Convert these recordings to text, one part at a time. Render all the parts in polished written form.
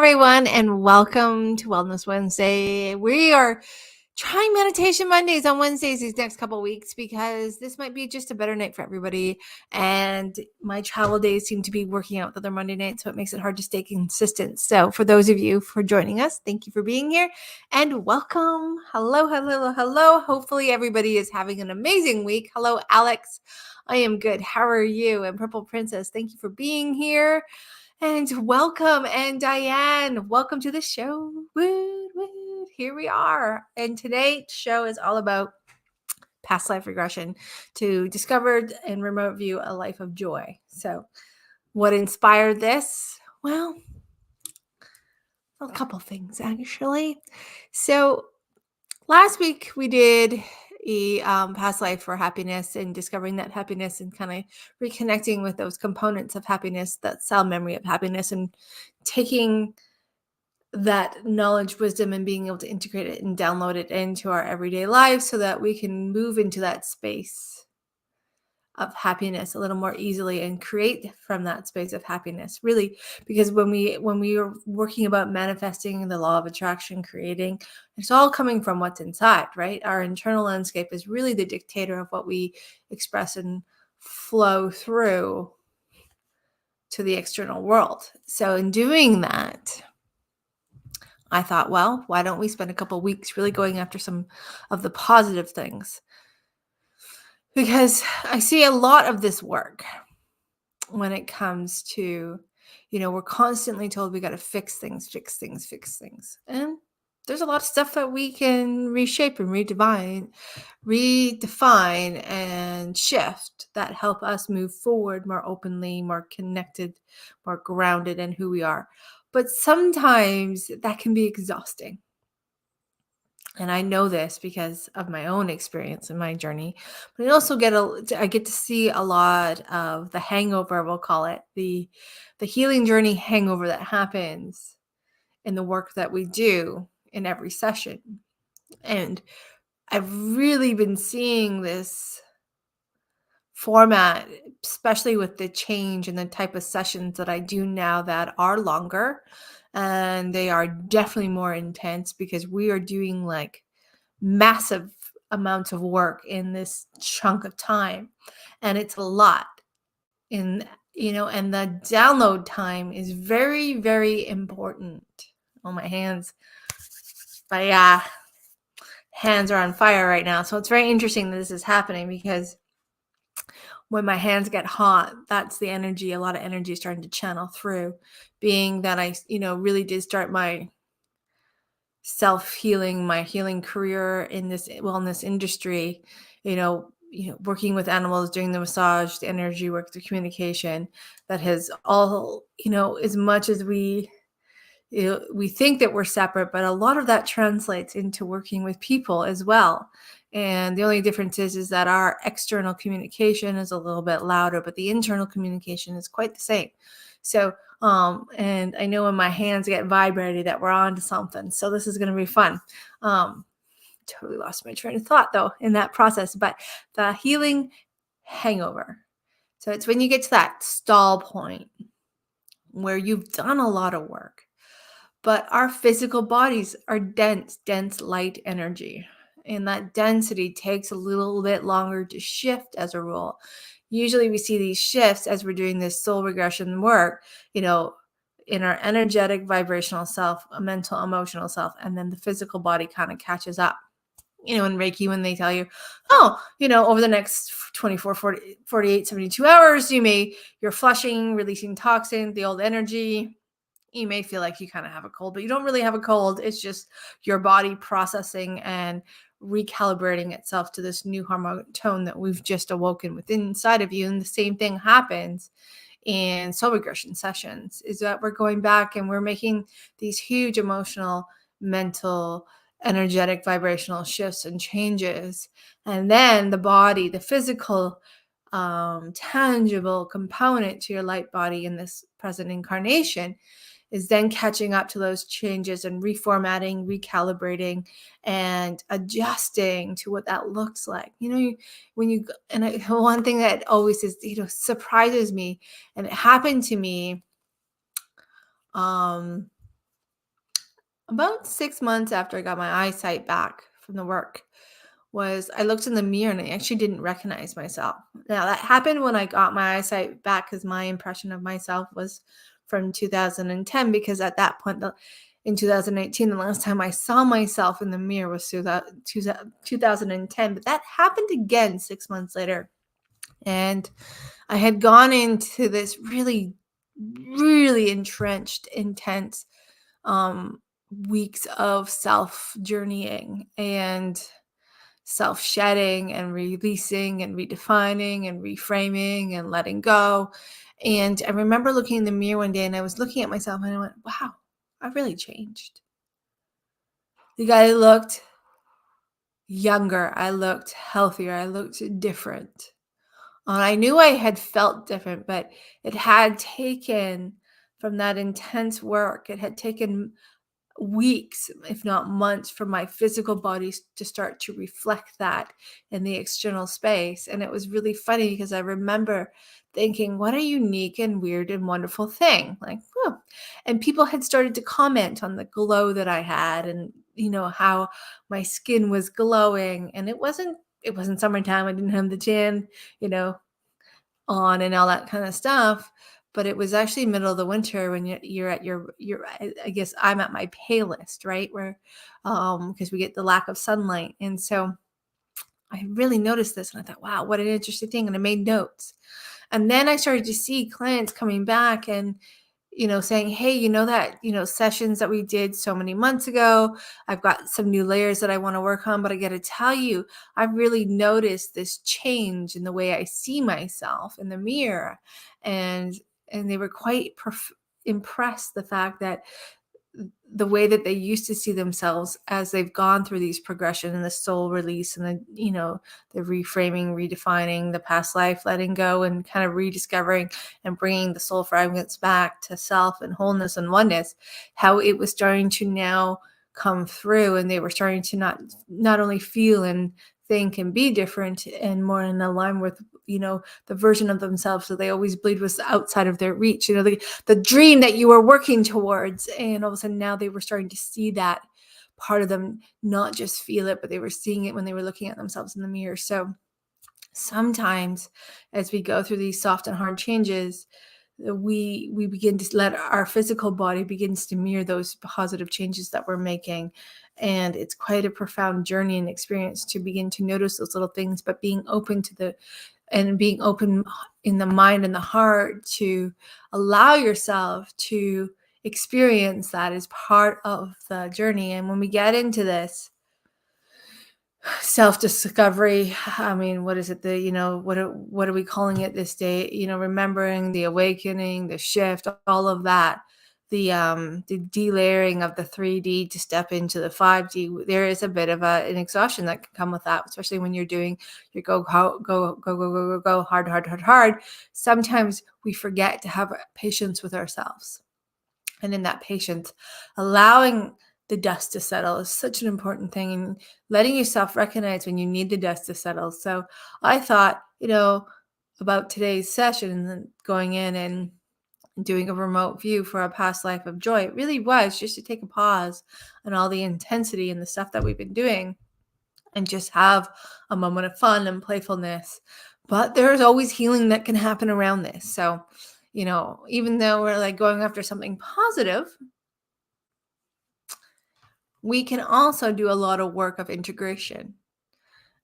everyone, and welcome to Wellness Wednesday. We are trying Meditation Mondays on Wednesdays these next couple weeks because this might be just a better night for everybody. And my travel days seem to be working out with other Monday nights, so it makes it hard to stay consistent. So for those of you for joining us, thank you for being here and welcome. Hello, hello, hello. Hopefully everybody is having an amazing week. Hello, Alex. I am good. How are you? And Purple Princess, thank you for being here. And welcome, and Diane, welcome to the show. Woo, woo. Here we are. And today's show is all about past life regression to discover and remote view a life of joy. So, what inspired this? Well, a couple things actually. So, last week we did a past life for happiness and discovering that happiness and kind of reconnecting with those components of happiness, that cell memory of happiness, and taking that knowledge, wisdom, and being able to integrate it and download it into our everyday lives so that we can move into that space of happiness a little more easily and create from that space of happiness, really, because when we are working about manifesting the law of attraction, creating, it's all coming from what's inside, right? Our internal landscape is really the dictator of what we express and flow through to the external world. So in doing that, I thought, well, why don't we spend a couple weeks really going after some of the positive things? Because I see a lot of this work when it comes to, we're constantly told we got to fix things, fix things, fix things. And there's a lot of stuff that we can reshape and redefine and shift that help us move forward more openly, more connected, more grounded in who we are. But sometimes that can be exhausting. And I know this because of my own experience in my journey, but I also I get to see a lot of the hangover, we'll call it, the healing journey hangover that happens in the work that we do in every session. And I've really been seeing this format, especially with the change and the type of sessions that I do now that are longer, and they are definitely more intense because we are doing like massive amounts of work in this chunk of time, and it's a lot and the download time is very, very important. Oh, my hands hands are on fire right now, so it's very interesting that this is happening because when my hands get hot, that's the energy, a lot of energy starting to channel through, being that I really did start my self-healing, my healing career in this wellness industry, working with animals, doing the massage, the energy work, the communication, that has all, as much as we think that we're separate, but a lot of that translates into working with people as well. And the only difference is that our external communication is a little bit louder, but the internal communication is quite the same. So, and I know when my hands get vibrated that we're on to something. So this is going to be fun. Totally lost my train of thought though in that process, but the healing hangover. So it's when you get to that stall point where you've done a lot of work, but our physical bodies are dense light energy. And that density takes a little bit longer to shift as a rule. Usually we see these shifts as we're doing this soul regression work, in our energetic vibrational self, a mental, emotional self, and then the physical body kind of catches up. In Reiki, when they tell you, over the next 24, 40, 48, 72 hours, you're flushing, releasing toxin, the old energy. You may feel like you kind of have a cold, but you don't really have a cold. It's just your body processing and recalibrating itself to this new harmonic tone that we've just awoken within inside of you. And the same thing happens in soul regression sessions, is that we're going back and we're making these huge emotional, mental, energetic, vibrational shifts and changes. And then the body, the physical, tangible component to your light body in this present incarnation, is then catching up to those changes and reformatting, recalibrating, and adjusting to what that looks like. One thing that always is, surprises me, and it happened to me About 6 months after I got my eyesight back from the work was I looked in the mirror and I actually didn't recognize myself. Now that happened when I got my eyesight back because my impression of myself was from 2010 because at that point in 2018 the last time I saw myself in the mirror was 2010, but that happened again 6 months later. And I had gone into this really entrenched, intense um, weeks of self journeying and self shedding and releasing and redefining and reframing and letting go. And I remember looking in the mirror one day and I was looking at myself and I went, wow, I've really changed. The guy looked younger, I looked healthier, I looked different. And I knew I had felt different, but it had taken from that intense work, it had taken weeks, if not months, for my physical body to start to reflect that in the external space. And it was really funny because I remember thinking, what a unique and weird and wonderful thing. Like, oh. And people had started to comment on the glow that I had and, how my skin was glowing. And it wasn't summertime. I didn't have the tan, you know, on and all that kind of stuff. But it was actually middle of the winter when you're at your I guess I'm at my palest, right? Where because we get the lack of sunlight. And so I really noticed this and I thought, wow, what an interesting thing. And I made notes. And then I started to see clients coming back and saying, hey, that, sessions that we did so many months ago, I've got some new layers that I want to work on, but I got to tell you, I've really noticed this change in the way I see myself in the mirror. And, and they were quite impressed the fact that the way that they used to see themselves as they've gone through these progression and the soul release and the reframing, redefining the past life, letting go and kind of rediscovering and bringing the soul fragments back to self and wholeness and oneness, how it was starting to now come through and they were starting to not only feel and think and be different and more in alignment with the version of themselves that they always believed was outside of their reach, the dream that you were working towards. And all of a sudden now they were starting to see that part of them, not just feel it, but they were seeing it when they were looking at themselves in the mirror. So sometimes as we go through these soft and hard changes, we begin to let our physical body begins to mirror those positive changes that we're making. And it's quite a profound journey and experience to begin to notice those little things, but being open in the mind and the heart to allow yourself to experience that as part of the journey. And when we get into this self-discovery, I mean, what is it, what are we calling it this day, remembering the awakening, the shift, all of that, the delayering of the 3D to step into the 5D. There is a bit of an exhaustion that can come with that, especially when you're doing your go hard. Sometimes we forget to have patience with ourselves, and in that patience, allowing the dust to settle is such an important thing, and letting yourself recognize when you need the dust to settle. So I thought, about today's session and then going in and doing a remote view for a past life of joy. It really was just to take a pause on all the intensity and the stuff that we've been doing and just have a moment of fun and playfulness. But there's always healing that can happen around this. So, even though we're like going after something positive, we can also do a lot of work of integration.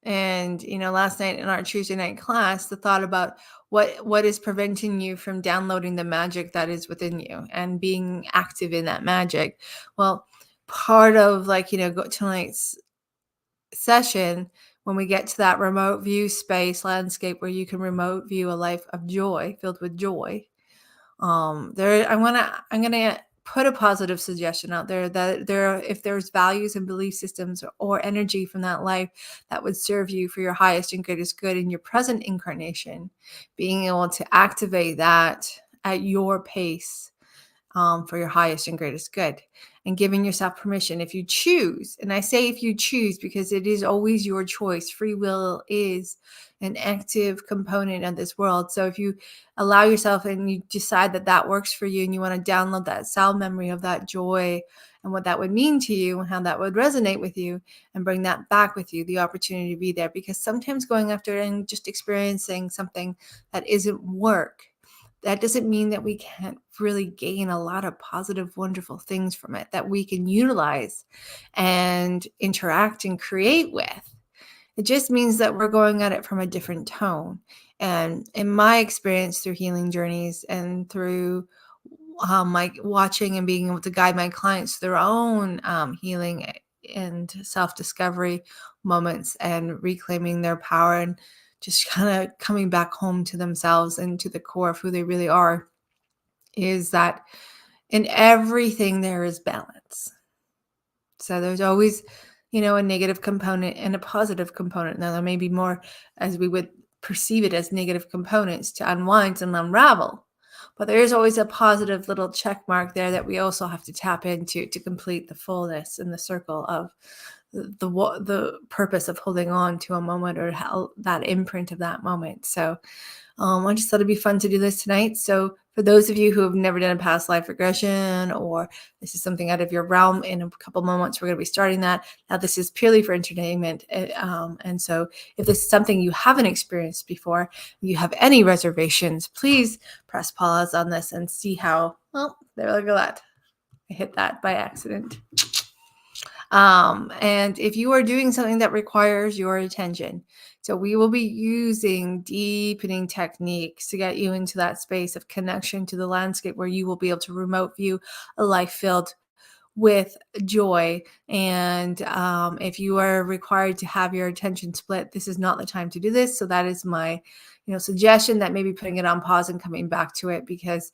And last night in our Tuesday night class, the thought about what is preventing you from downloading the magic that is within you and being active in that magic. Well, part of tonight's session, when we get to that remote view space landscape where you can remote view a life of joy, filled with joy, I'm gonna put a positive suggestion out there that if there's values and belief systems or energy from that life that would serve you for your highest and greatest good in your present incarnation, being able to activate that at your pace, for your highest and greatest good. and giving yourself permission. If you choose, and I say if you choose because it is always your choice, free will is an active component of this world. So if you allow yourself and you decide that that works for you and you want to download that cell memory of that joy and what that would mean to you and how that would resonate with you and bring that back with you, the opportunity to be there. Because sometimes going after and just experiencing something that isn't work, that doesn't mean that we can't really gain a lot of positive, wonderful things from it that we can utilize and interact and create with. It just means that we're going at it from a different tone. And in my experience through healing journeys and through my watching and being able to guide my clients through their own healing and self-discovery moments and reclaiming their power and just kind of coming back home to themselves and to the core of who they really are, is that in everything there is balance. So there's always, a negative component and a positive component. Now there may be more as we would perceive it as negative components to unwind and unravel. But there is always a positive little check mark there that we also have to tap into to complete the fullness and the circle of the purpose of holding on to a moment or how that imprint of that moment. So I just thought it'd be fun to do this tonight. So for those of you who have never done a past life regression, or this is something out of your realm, in a couple moments we're going to be starting that. Now this is purely for entertainment, and so if this is something you haven't experienced before, you have any reservations, please press pause on this and see how. Well, there, look at that. I hit that by accident. And if you are doing something that requires your attention, so we will be using deepening techniques to get you into that space of connection to the landscape where you will be able to remote view a life filled with joy. And if you are required to have your attention split, this is not the time to do this. So that is my, suggestion, that maybe putting it on pause and coming back to it, because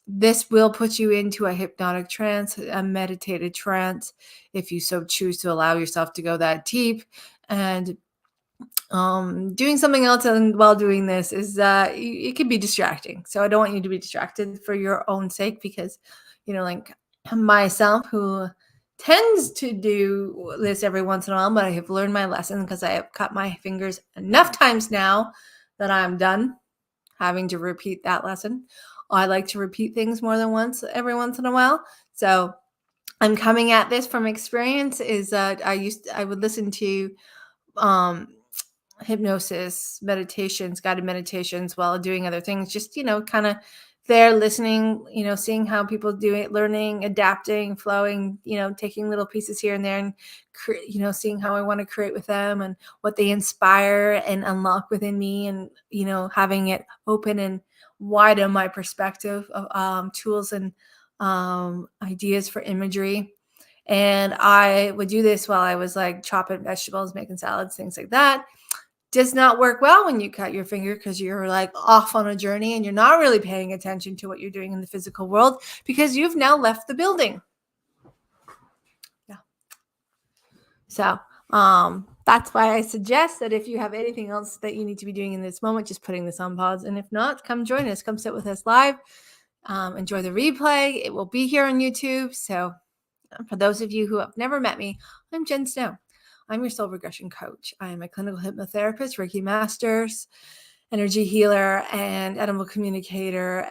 this will put you into a hypnotic trance, a meditated trance, if you so choose to allow yourself to go that deep. And doing something else while doing this is it can be distracting. So I don't want you to be distracted for your own sake, because like myself, who tends to do this every once in a while, but I have learned my lesson because I have cut my fingers enough times now that I'm done having to repeat that lesson. I like to repeat things more than once every once in a while. So I'm coming at this from experience, is that I would listen to hypnosis meditations, guided meditations, while doing other things, just kind of there listening, seeing how people do it, learning, adapting, flowing, taking little pieces here and there, and seeing how I want to create with them and what they inspire and unlock within me, and having it open and widen my perspective of tools and ideas for imagery. And I would do this while I was like chopping vegetables, making salads, things like that. Does not work well when you cut your finger, because you're like off on a journey and you're not really paying attention to what you're doing in the physical world, because you've now left the building. Yeah. So that's why I suggest that if you have anything else that you need to be doing in this moment, just putting this on pause. And if not, come join us, come sit with us live. Enjoy the replay. It will be here on YouTube. So for those of you who have never met me, I'm Jen Snow. I'm your soul regression coach. I am a clinical hypnotherapist, Reiki masters, energy healer, and animal communicator,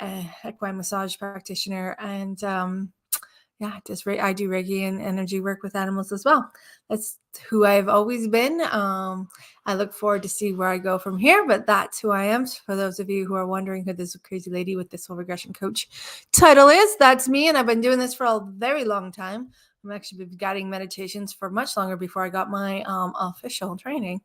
equine massage practitioner, and I do Reiki and energy work with animals as well. That's who I've always been. I look forward to see where I go from here, but that's who I am. So for those of you who are wondering who this crazy lady with this soul regression coach title is, that's me, and I've been doing this for a very long time. I'm actually been guiding meditations for much longer before I got my official training.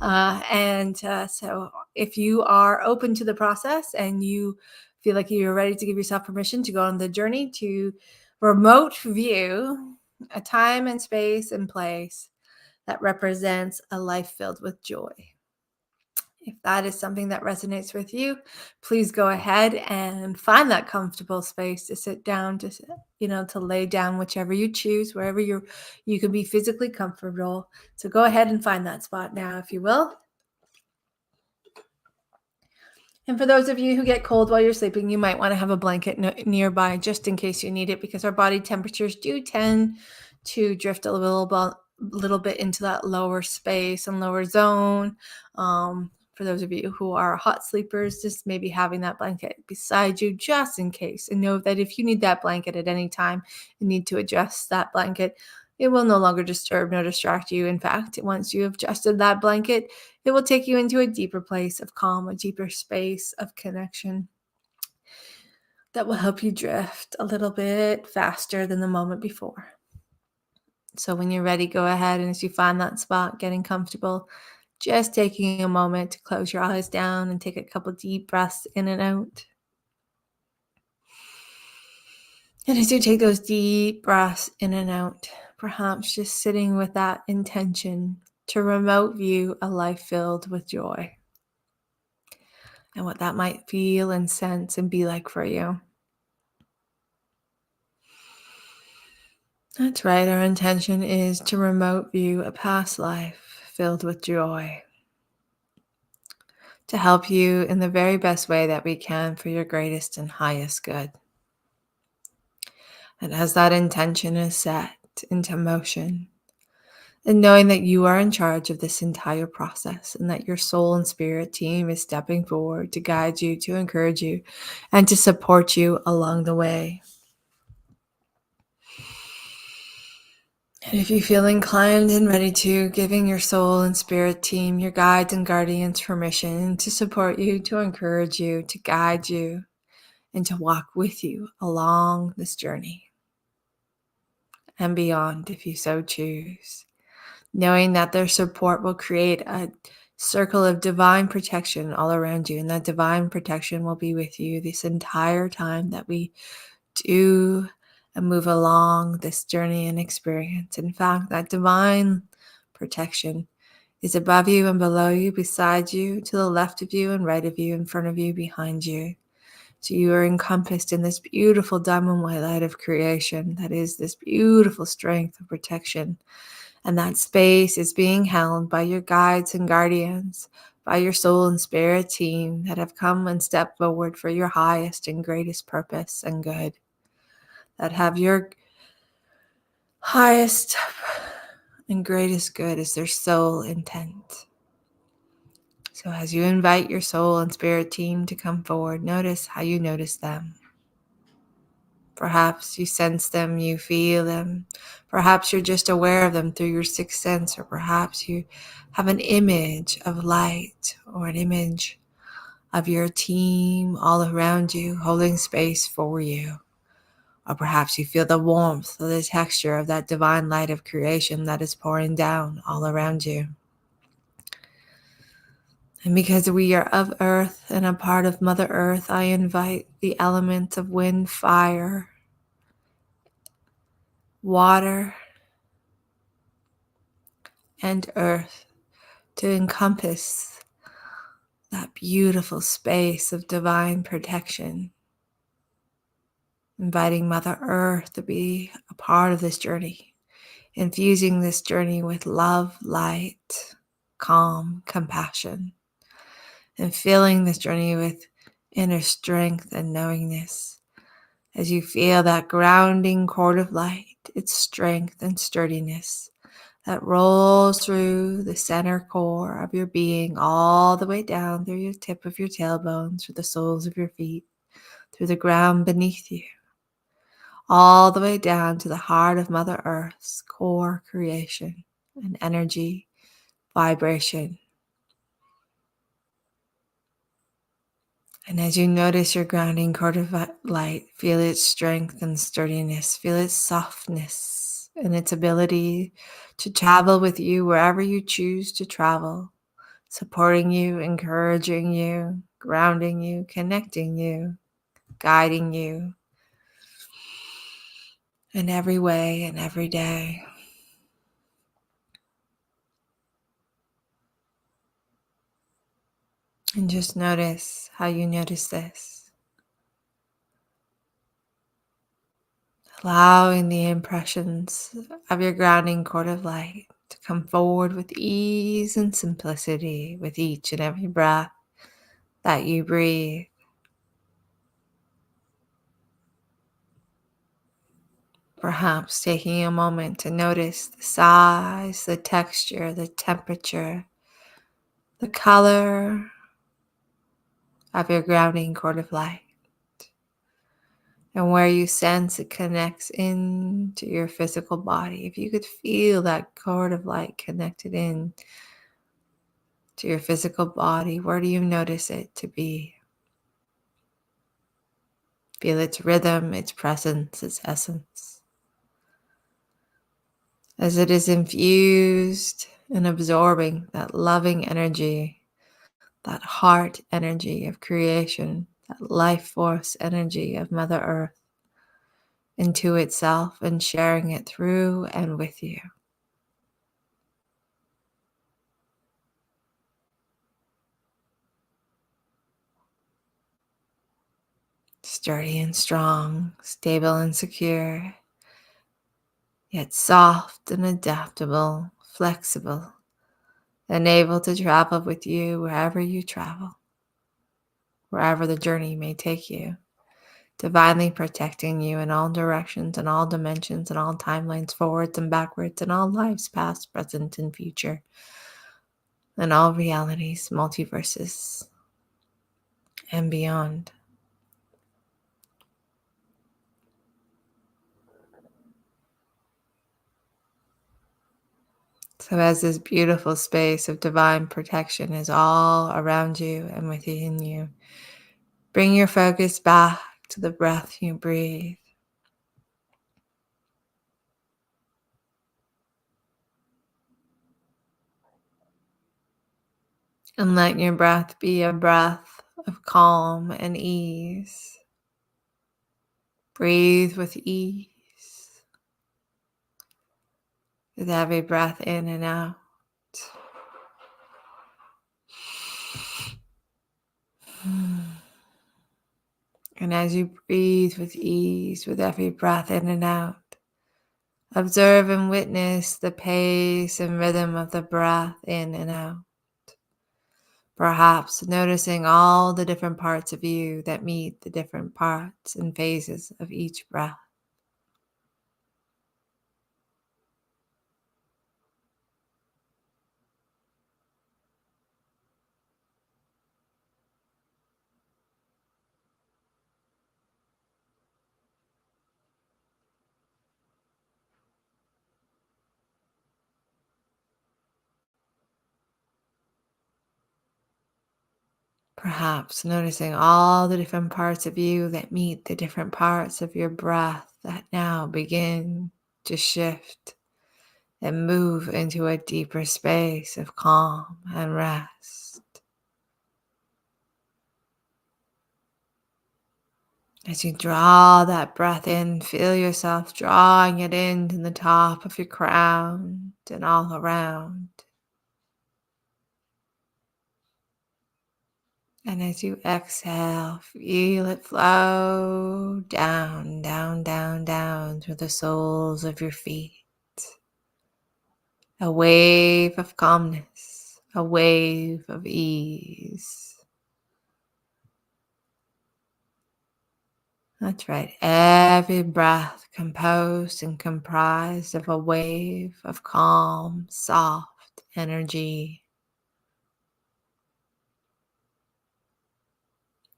So if you are open to the process and you feel like you're ready to give yourself permission to go on the journey to remote view a time and space and place that represents a life filled with joy. If that is something that resonates with you, please go ahead and find that comfortable space to sit down, to lay down, whichever you choose, wherever you can be physically comfortable. So go ahead and find that spot now, if you will. And for those of you who get cold while you're sleeping, you might want to have a blanket nearby just in case you need it, because our body temperatures do tend to drift a little bit into that lower space and lower zone. For those of you who are hot sleepers, just maybe having that blanket beside you just in case. And know that if you need that blanket at any time and need to adjust that blanket, it will no longer disturb nor distract you. In fact, once you have adjusted that blanket, it will take you into a deeper place of calm, a deeper space of connection that will help you drift a little bit faster than the moment before. So when you're ready, go ahead, and as you find that spot, getting comfortable, just taking a moment to close your eyes down and take a couple deep breaths in and out. And as you take those deep breaths in and out, perhaps just sitting with that intention to remote view a life filled with joy and what that might feel and sense and be like for you. That's right. Our intention is to remote view a past life filled with joy, to help you in the very best way that we can for your greatest and highest good. And as that intention is set into motion, and knowing that you are in charge of this entire process and that your soul and spirit team is stepping forward to guide you, to encourage you, and to support you along the way. And if you feel inclined and ready to, giving your soul and spirit team, your guides and guardians, permission to support you, to encourage you, to guide you, and to walk with you along this journey and beyond if you so choose. Knowing that their support will create a circle of divine protection all around you, and that divine protection will be with you this entire time that we do and move along this journey and experience. In fact, that divine protection is above you and below you, beside you, to the left of you and right of you, in front of you, behind you. So you are encompassed in this beautiful diamond white light of creation that is this beautiful strength of protection. And that space is being held by your guides and guardians, by your soul and spirit team that have come and stepped forward for your highest and greatest purpose and good, that have your highest and greatest good as their sole intent. So as you invite your soul and spirit team to come forward, notice how you notice them. Perhaps you sense them, you feel them. Perhaps you're just aware of them through your sixth sense, or perhaps you have an image of light or an image of your team all around you, holding space for you. Or perhaps you feel the warmth or the texture of that divine light of creation that is pouring down all around you. And because we are of Earth and a part of Mother Earth, I invite the elements of wind, fire, water, and earth to encompass that beautiful space of divine protection, inviting Mother Earth to be a part of this journey, infusing this journey with love, light, calm, compassion, and filling this journey with inner strength and knowingness as you feel that grounding cord of light, its strength and sturdiness that rolls through the center core of your being, all the way down through your tip of your tailbone, through the soles of your feet, through the ground beneath you, all the way down to the heart of Mother Earth's core creation and energy, vibration. And as you notice your grounding cord of light, feel its strength and sturdiness, feel its softness and its ability to travel with you wherever you choose to travel, supporting you, encouraging you, grounding you, connecting you, guiding you in every way and every day. And just notice how you notice this. Allowing the impressions of your grounding cord of light to come forward with ease and simplicity with each and every breath that you breathe. Perhaps taking a moment to notice the size, the texture, the temperature, the color of your grounding cord of light, and where you sense it connects into your physical body. If you could feel that cord of light connected in to your physical body, where do you notice it to be? Feel its rhythm, its presence, its essence. As it is infused and absorbing that loving energy, that heart energy of creation, that life force energy of Mother Earth into itself and sharing it through and with you. Sturdy and strong, stable and secure, yet soft and adaptable, flexible, and able to travel with you wherever you travel, wherever the journey may take you, divinely protecting you in all directions and all dimensions and all timelines, forwards and backwards, and all lives past, present, and future, and all realities, multiverses, and beyond. So as this beautiful space of divine protection is all around you and within you, bring your focus back to the breath you breathe. And let your breath be a breath of calm and ease. Breathe with ease with every breath in and out. And as you breathe with ease with every breath in and out, observe and witness the pace and rhythm of the breath in and out. Perhaps noticing all the different parts of you that meet the different parts and phases of each breath. Perhaps noticing all the different parts of you that meet the different parts of your breath that now begin to shift and move into a deeper space of calm and rest. As you draw that breath in, feel yourself drawing it into the top of your crown and all around. And as you exhale, feel it flow down, down, down, down through the soles of your feet. A wave of calmness, a wave of ease. That's right. Every breath composed and comprised of a wave of calm, soft energy.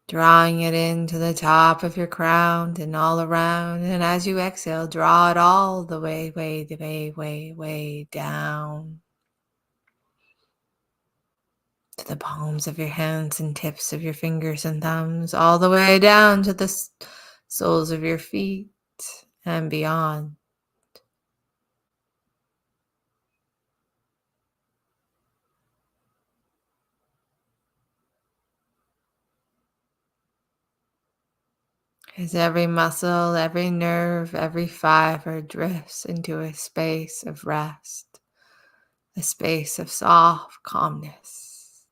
Drawing it into the top of your crown and all around. And as you exhale, draw it all the way, way down to the palms of your hands and tips of your fingers and thumbs, all the way down to the soles of your feet and beyond. As every muscle, every nerve, every fiber drifts into a space of rest, a space of soft calmness.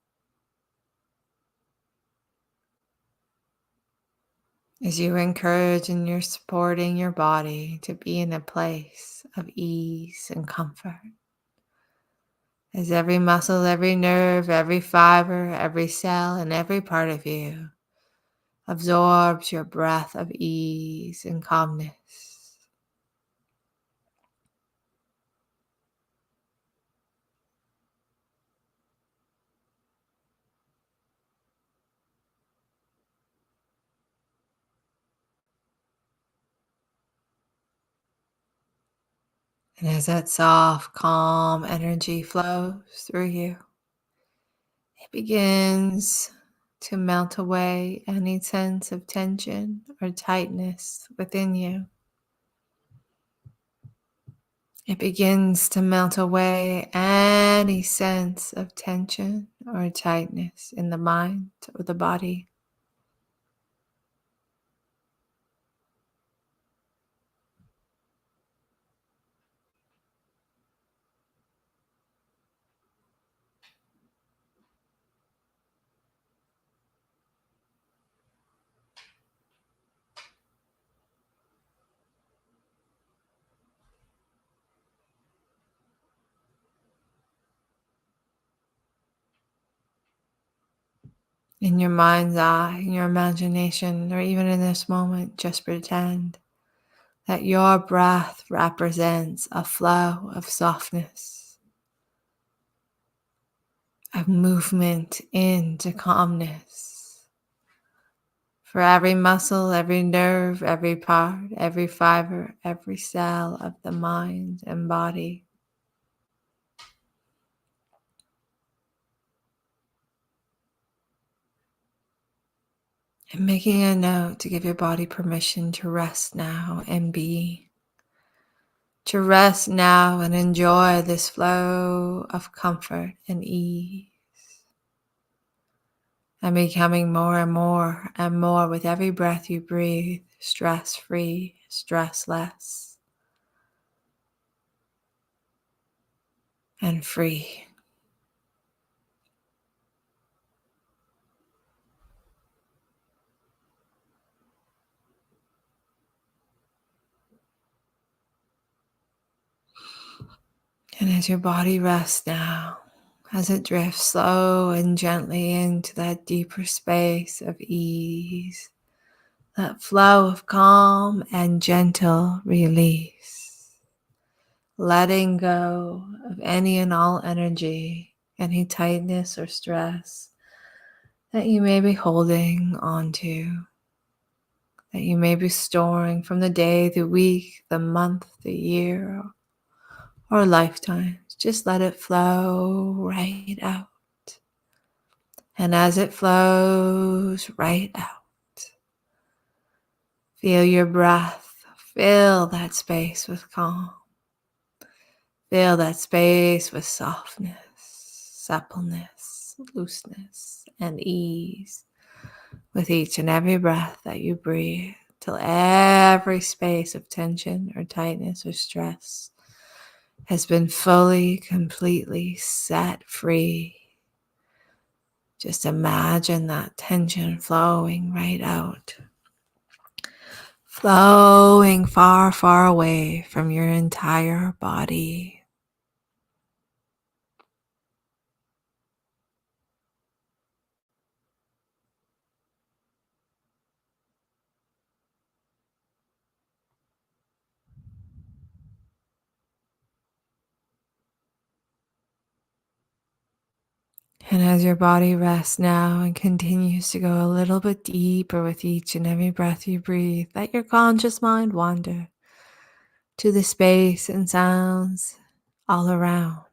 As you encourage and you're supporting your body to be in a place of ease and comfort, as every muscle, every nerve, every fiber, every cell, and every part of you absorbs your breath of ease and calmness. And as that soft, calm energy flows through you, it begins to melt away any sense of tension or tightness within you. It begins to melt away any sense of tension or tightness in the mind or the body. In your mind's eye, in your imagination, or even in this moment, just pretend that your breath represents a flow of softness, of movement into calmness. For every muscle, every nerve, every part, every fiber, every cell of the mind and body. And making a note to give your body permission to rest now and be. To rest now and enjoy this flow of comfort and ease. And becoming more and more with every breath you breathe, stress-free, stressless, and free. And as your body rests now, as it drifts slow and gently into that deeper space of ease, that flow of calm and gentle release, letting go of any and all energy, any tightness or stress that you may be holding onto, that you may be storing from the day, the week, the month, the year, or lifetimes. Just let it flow right out. And as it flows right out, feel your breath, fill that space with calm. Fill that space with softness, suppleness, looseness, and ease with each and every breath that you breathe, till every space of tension or tightness or stress has been fully, completely set free. Just imagine that tension flowing right out, flowing far, far away from your entire body. And as your body rests now and continues to go a little bit deeper with each and every breath you breathe, let your conscious mind wander to the space and sounds all around.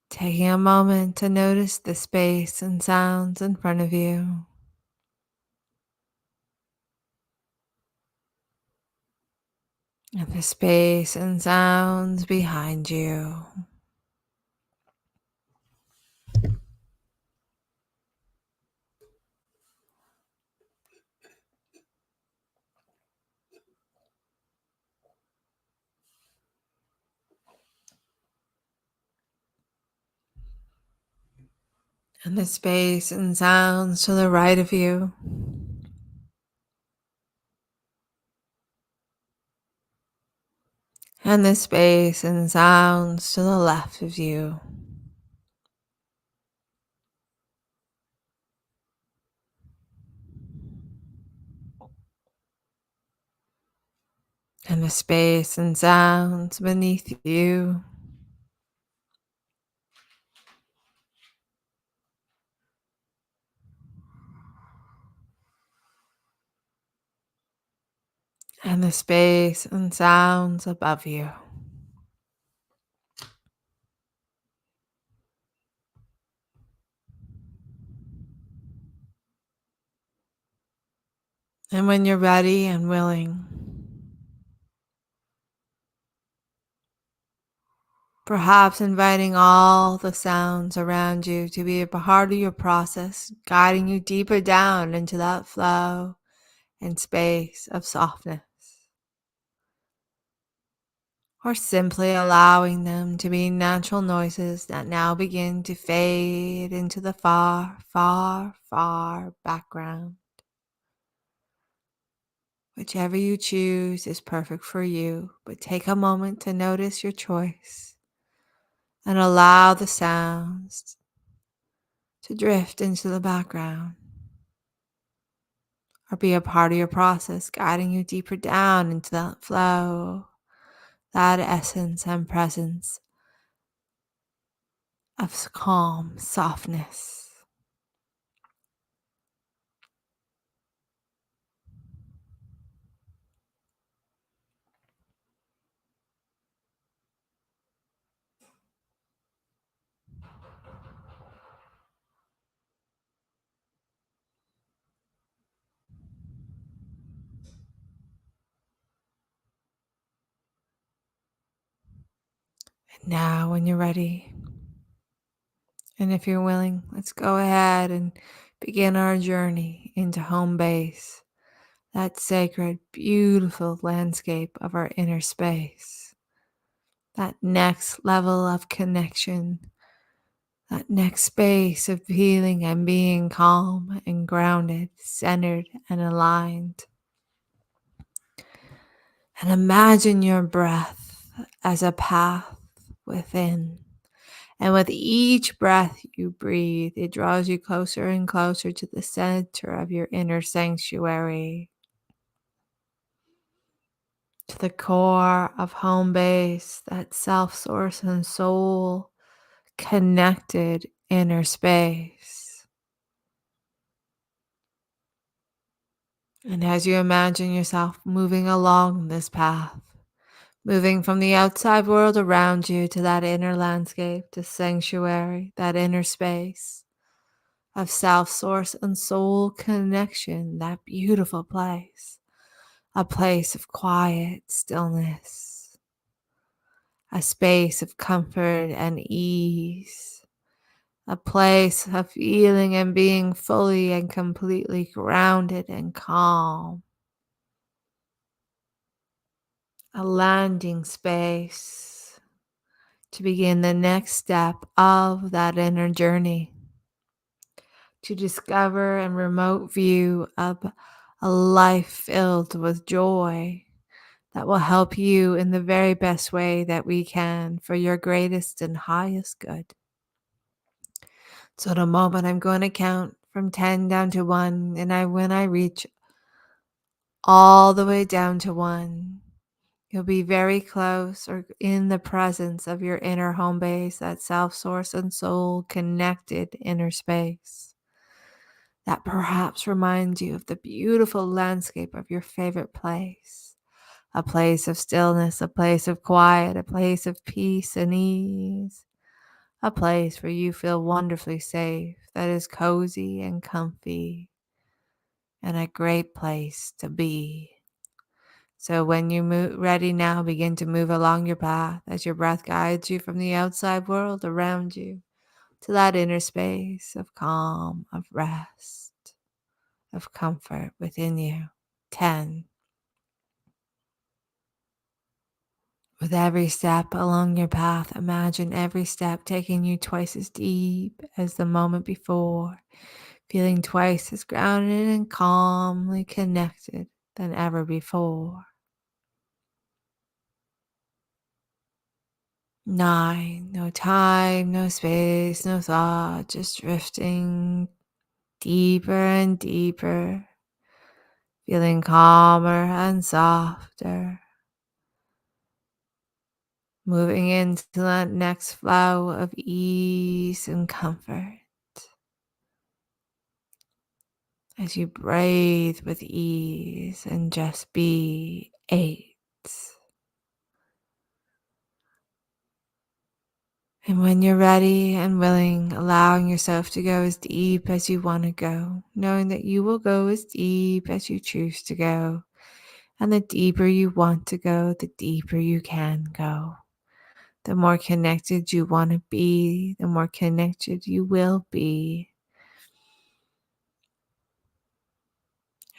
Taking a moment to notice the space and sounds in front of you. And the space and sounds behind you. And the space and sounds to the right of you. and the space and sounds to the left of you, and the space and sounds beneath you, and the space and sounds above you. And when you're ready and willing, perhaps inviting all the sounds around you to be a part of your process, guiding you deeper down into that flow and space of softness. Or simply allowing them to be natural noises that now begin to fade into the far, far, far background. Whichever you choose is perfect for you, but take a moment to notice your choice and allow the sounds to drift into the background or be a part of your process, guiding you deeper down into that flow, that essence and presence of calm, softness. And now, when you're ready, and if you're willing, let's go ahead and begin our journey into home base, that sacred, beautiful landscape of our inner space, that next level of connection, that next space of healing and being calm and grounded, centered and aligned. And imagine your breath as a path within. And with each breath you breathe, it draws you closer and closer to the center of your inner sanctuary, to the core of home base, that self source and soul connected inner space. And as you imagine yourself moving along this path, moving from the outside world around you to that inner landscape, to sanctuary, that inner space of self source and soul connection, that beautiful place, a place of quiet stillness, a space of comfort and ease, a place of feeling and being fully and completely grounded and calm, a landing space to begin the next step of that inner journey, to discover and remote view of a life filled with joy that will help you in the very best way that we can for your greatest and highest good. So in a moment, I'm going to count from 10 down to 1, and when I reach all the way down to 1, you'll be very close or in the presence of your inner home base, that self source and soul connected inner space that perhaps reminds you of the beautiful landscape of your favorite place, a place of stillness, a place of quiet, a place of peace and ease, a place where you feel wonderfully safe, that is cozy and comfy, and a great place to be. So when you're ready now, begin to move along your path as your breath guides you from the outside world around you to that inner space of calm, of rest, of comfort within you. 10. With every step along your path, imagine every step taking you twice as deep as the moment before, feeling twice as grounded and calmly connected than ever before. 9. No time, no space, no thought, just drifting deeper and deeper, feeling calmer and softer, moving into that next flow of ease and comfort as you breathe with ease and just be 8. And when you're ready and willing, allowing yourself to go as deep as you want to go, knowing that you will go as deep as you choose to go. And the deeper you want to go, the deeper you can go. The more connected you want to be, the more connected you will be.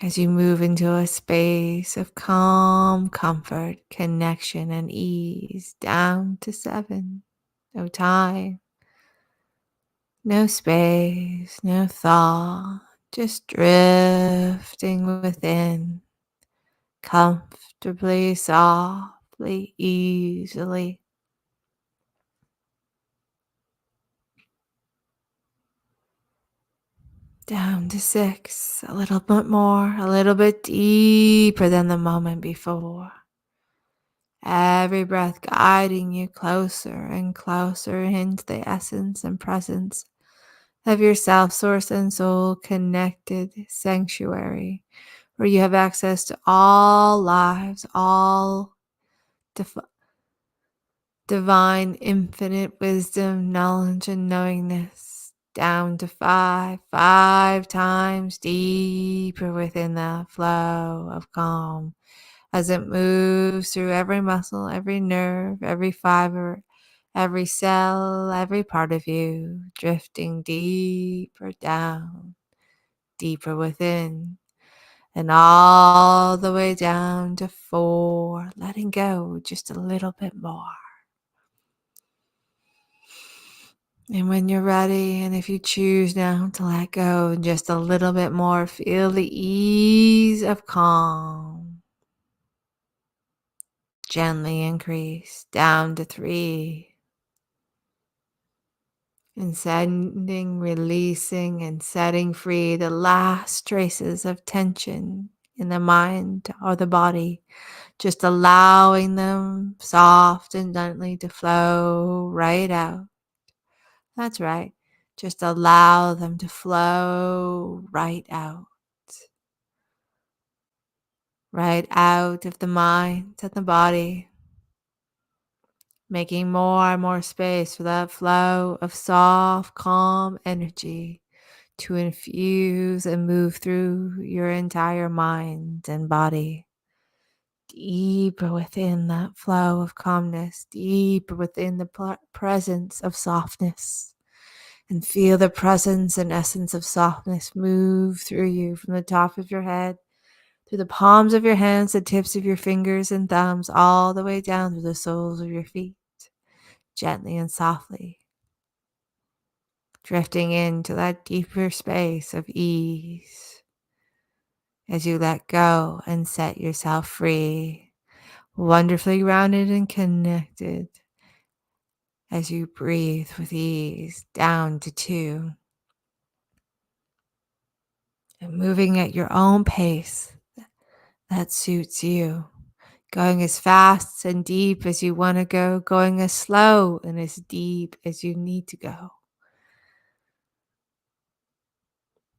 As you move into a space of calm, comfort, connection, and ease, down to 7. No time, no space, no thought, just drifting within, comfortably, softly, easily. Down to 6, a little bit more, a little bit deeper than the moment before. Every breath guiding you closer and closer into the essence and presence of your self, source, and soul connected sanctuary, where you have access to all lives, all divine, infinite wisdom, knowledge, and knowingness. Down to 5, 5 times deeper within the flow of calm as it moves through every muscle, every nerve, every fiber, every cell, every part of you, drifting deeper down, deeper within, and all the way down to 4, letting go just a little bit more. And when you're ready, and if you choose now to let go just a little bit more, feel the ease of calm gently increase down to 3. And sending, releasing, and setting free the last traces of tension in the mind or the body, just allowing them soft and gently to flow right out. That's right. Just allow them to flow right out of the mind and the body, making more and more space for that flow of soft, calm energy to infuse and move through your entire mind and body. Deeper within that flow of calmness, deeper within the presence of softness. And feel the presence and essence of softness move through you from the top of your head, through the palms of your hands, the tips of your fingers and thumbs, all the way down through the soles of your feet, gently and softly, drifting into that deeper space of ease as you let go and set yourself free, wonderfully grounded and connected as you breathe with ease down to 2. And moving at your own pace that suits you. Going as fast and deep as you want to go, going as slow and as deep as you need to go.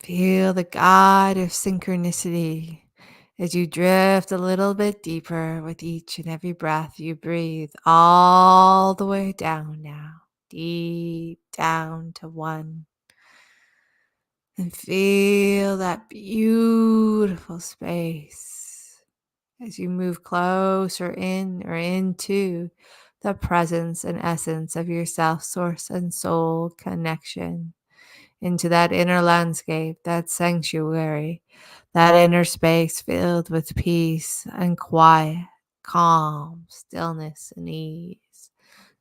Feel the guide of synchronicity as you drift a little bit deeper with each and every breath you breathe, all the way down now, deep down to 1. And feel that beautiful space as you move closer in or into the presence and essence of your self, source, and soul connection, into that inner landscape, that sanctuary, that inner space filled with peace and quiet, calm, stillness, and ease.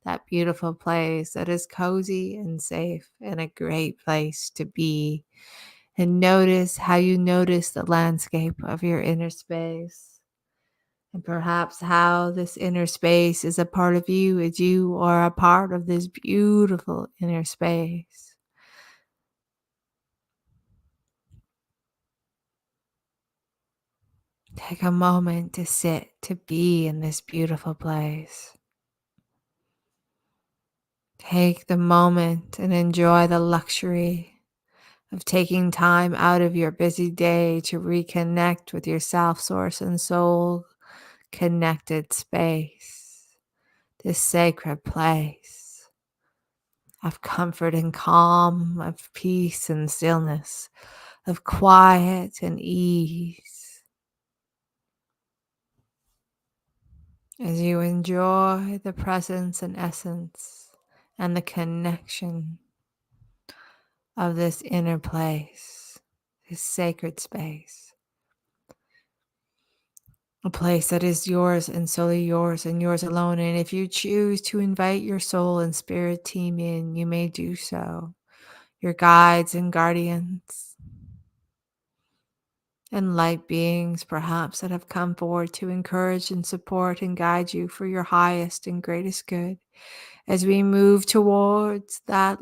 That beautiful place that is cozy and safe and a great place to be. And notice how you notice the landscape of your inner space and perhaps how this inner space is a part of you as you are a part of this beautiful inner space. Take a moment to sit, to be in this beautiful place. Take the moment and enjoy the luxury of taking time out of your busy day to reconnect with your self, source, and soul connected space, this sacred place of comfort and calm, of peace and stillness, of quiet and ease. As you enjoy the presence and essence and the connection of this inner place, this sacred space, a place that is yours and solely yours and yours alone. And if you choose to invite your soul and spirit team in, you may do so. Your guides and guardians and light beings, perhaps, that have come forward to encourage and support and guide you for your highest and greatest good as we move towards that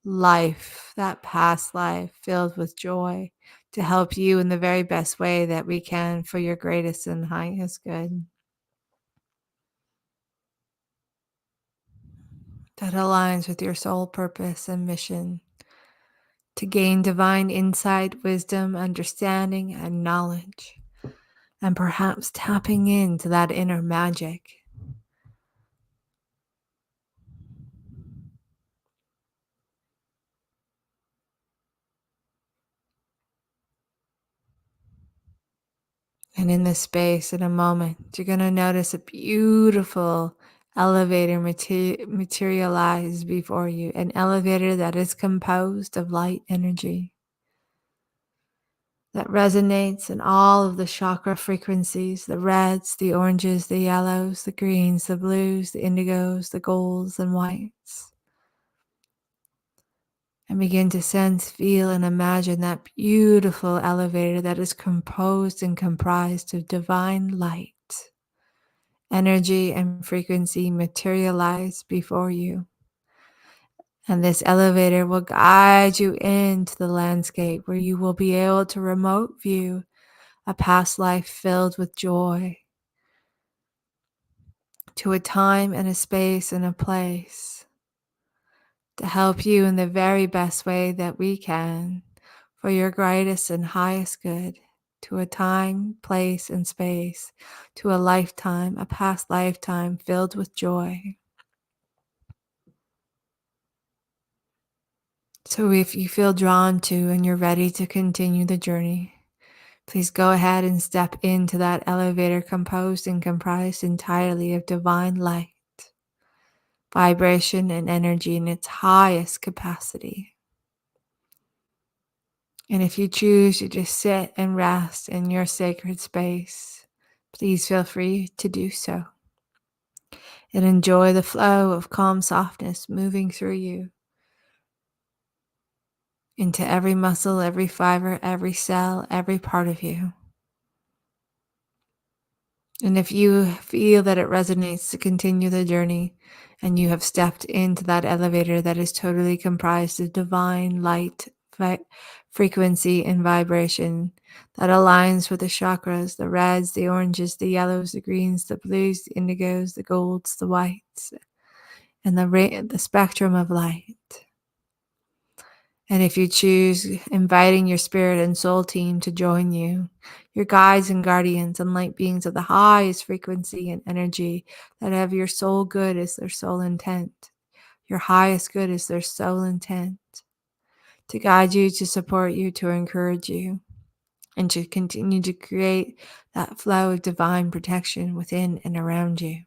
life, that past life filled with joy, to help you in the very best way that we can for your greatest and highest good. That aligns with your soul purpose and mission to gain divine insight, wisdom, understanding, and knowledge, and perhaps tapping into that inner magic. And in this space, in a moment, you're going to notice a beautiful elevator materialize before you, an elevator that is composed of light energy that resonates in all of the chakra frequencies, the reds, the oranges, the yellows, the greens, the blues, the indigos, the golds, and whites. And begin to sense, feel, and imagine that beautiful elevator that is composed and comprised of divine light, energy, and frequency materialize before you. And this elevator will guide you into the landscape where you will be able to remote view a past life filled with joy, to a time and a space and a place to help you in the very best way that we can for your greatest and highest good, to a time, place, and space, to a lifetime, a past lifetime filled with joy. So if you feel drawn to and you're ready to continue the journey, please go ahead and step into that elevator composed and comprised entirely of divine light, vibration, and energy in its highest capacity. And if you choose to just sit and rest in your sacred space, please feel free to do so. And enjoy the flow of calm softness moving through you into every muscle, every fiber, every cell, every part of you. And if you feel that it resonates to continue the journey and you have stepped into that elevator that is totally comprised of divine light, frequency, and vibration that aligns with the chakras, the reds, the oranges, the yellows, the greens, the blues, the indigos, the golds, the whites, and the spectrum of light. And if you choose, inviting your spirit and soul team to join you, your guides and guardians and light beings of the highest frequency and energy that have your soul good as their soul intent, your highest good as their soul intent, to guide you, to support you, to encourage you, and to continue to create that flow of divine protection within and around you.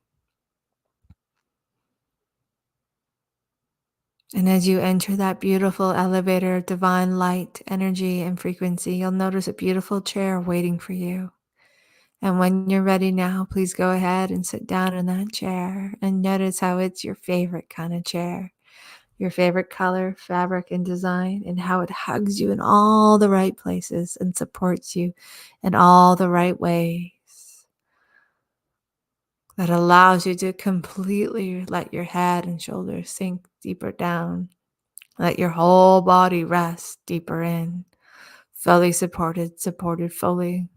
And as you enter that beautiful elevator of divine light, energy, and frequency, you'll notice a beautiful chair waiting for you. And when you're ready now, please go ahead and sit down in that chair and notice how it's your favorite kind of chair, your favorite color, fabric, and design, and how it hugs you in all the right places and supports you in all the right ways. that allows you to completely let your head and shoulders sink deeper down. Let your whole body rest deeper in, fully supported fully.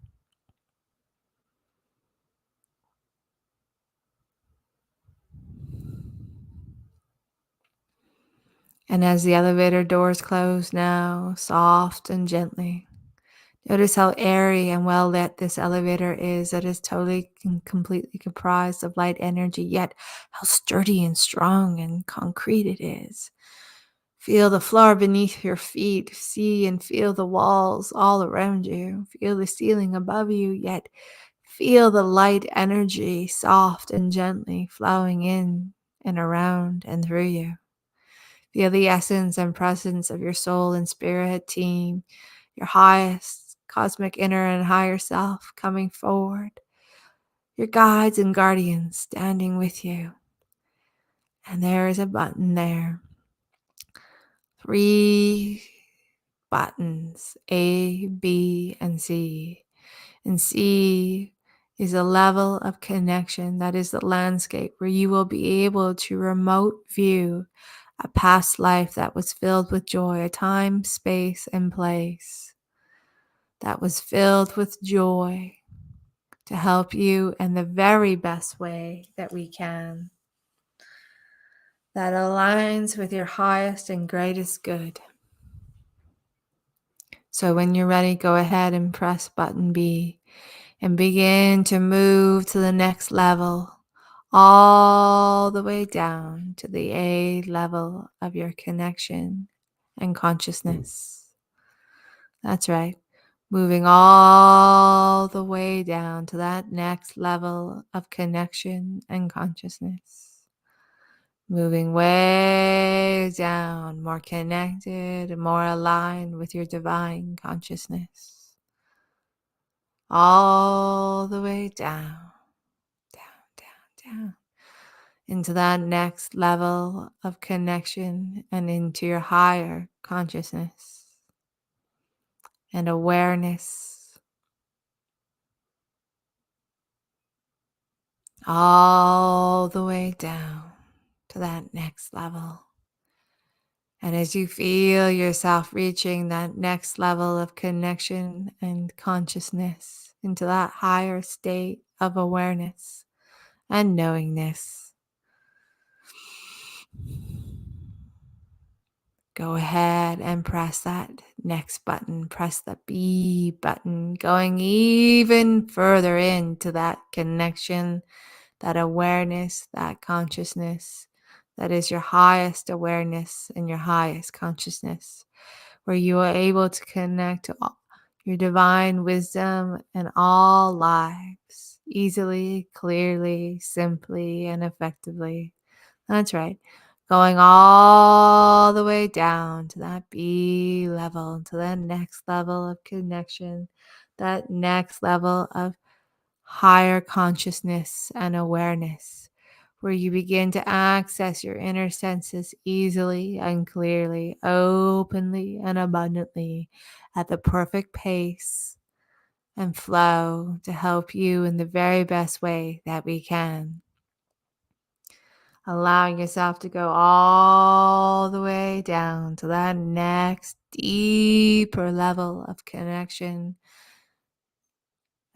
And as the elevator doors close now, soft and gently, notice how airy and well lit this elevator is. That is totally and completely comprised of light energy, yet how sturdy and strong and concrete it is. Feel the floor beneath your feet. See and feel the walls all around you. Feel the ceiling above you, yet feel the light energy soft and gently flowing in and around and through you. Feel the essence and presence of your soul and spirit team, your highest cosmic inner and higher self coming forward, your guides and guardians standing with you. And there is a button there. 3 buttons, A, B, and C. And C is a level of connection. That is the landscape where you will be able to remote view a past life that was filled with joy, a time, space, and place that was filled with joy to help you in the very best way that we can, that aligns with your highest and greatest good. So when you're ready, go ahead and press button B and begin to move to the next level, all the way down to the A level of your connection and consciousness. That's right. Moving all the way down to that next level of connection and consciousness. Moving way down, more connected and more aligned with your divine consciousness. All the way down, down, into that next level of connection and into your higher consciousness and awareness. All the way down to that next level. And as you feel yourself reaching that next level of connection and consciousness into that higher state of awareness and knowingness, go ahead and press that next button. Press the B button, going even further into that connection, that awareness, that consciousness. That is your highest awareness and your highest consciousness, where you are able to connect to your divine wisdom in all lives, easily, clearly, simply, and effectively. That's right. Going all the way down to that B level, to that next level of connection, that next level of higher consciousness and awareness, where you begin to access your inner senses easily and clearly, openly and abundantly, at the perfect pace and flow to help you in the very best way that we can. Allowing yourself to go all the way down to that next deeper level of connection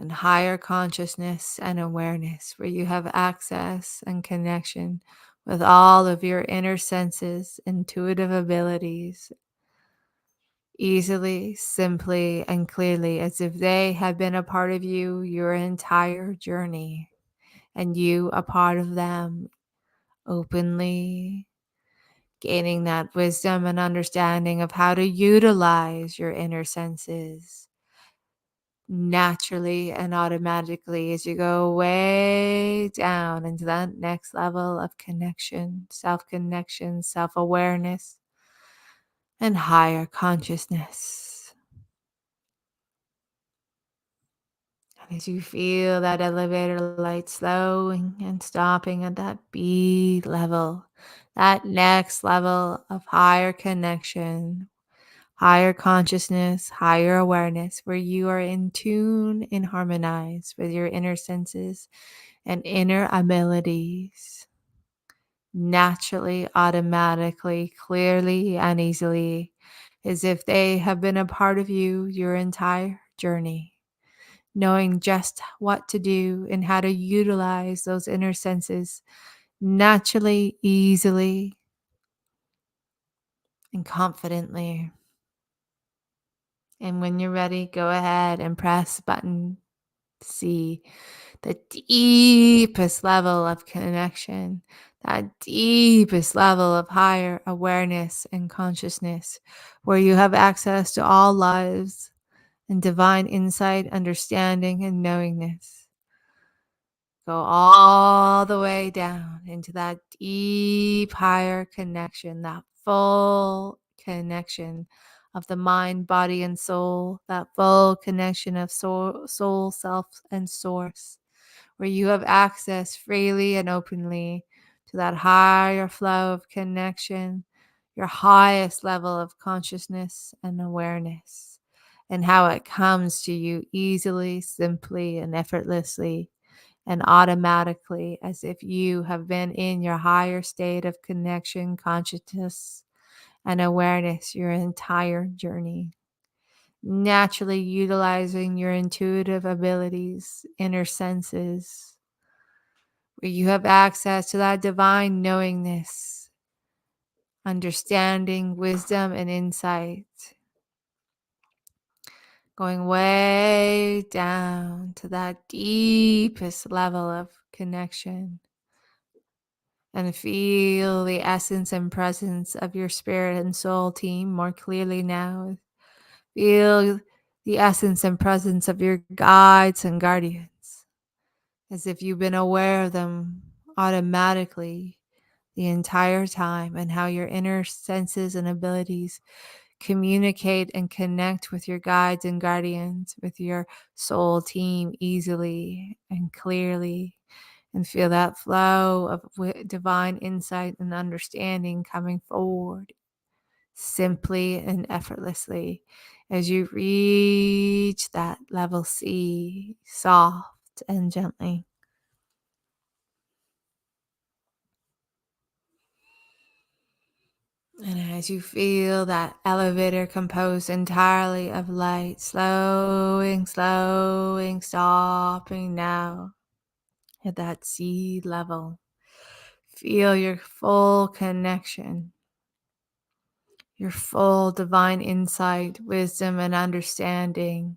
and higher consciousness and awareness, where you have access and connection with all of your inner senses, intuitive abilities, easily, simply, and clearly, as if they have been a part of you your entire journey, and you a part of them, openly gaining that wisdom and understanding of how to utilize your inner senses naturally and automatically as you go way down into that next level of connection, self awareness, and higher consciousness. And as you feel that elevator light slowing and stopping at that B level, that next level of higher connection, higher consciousness, higher awareness, where you are in tune and harmonized with your inner senses and inner abilities, naturally, automatically, clearly, and easily, as if they have been a part of you your entire journey, knowing just what to do and how to utilize those inner senses naturally, easily, and confidently. And when you're ready, go ahead and press button C, the deepest level of connection, that deepest level of higher awareness and consciousness, where you have access to all lives and divine insight, understanding, and knowingness. Go all the way down into that deep, higher connection, that full connection of the mind, body, and soul, that full connection of soul, self, and source, where you have access freely and openly to that higher flow of connection, your highest level of consciousness and awareness, and how it comes to you easily, simply, and effortlessly and automatically, as if you have been in your higher state of connection, consciousness, and awareness your entire journey. Naturally utilizing your intuitive abilities, inner senses, where you have access to that divine knowingness, understanding, wisdom, and insight, going way down to that deepest level of connection. And feel the essence and presence of your spirit and soul team more clearly now. Feel the essence and presence of your guides and guardians, as if you've been aware of them automatically the entire time, and how your inner senses and abilities communicate and connect with your guides and guardians, with your soul team easily and clearly, and feel that flow of divine insight and understanding coming forward simply and effortlessly as you reach that level C, soft and gently. And as you feel that elevator composed entirely of light, slowing, stopping now at that C level, feel your full connection, your full divine insight, wisdom, and understanding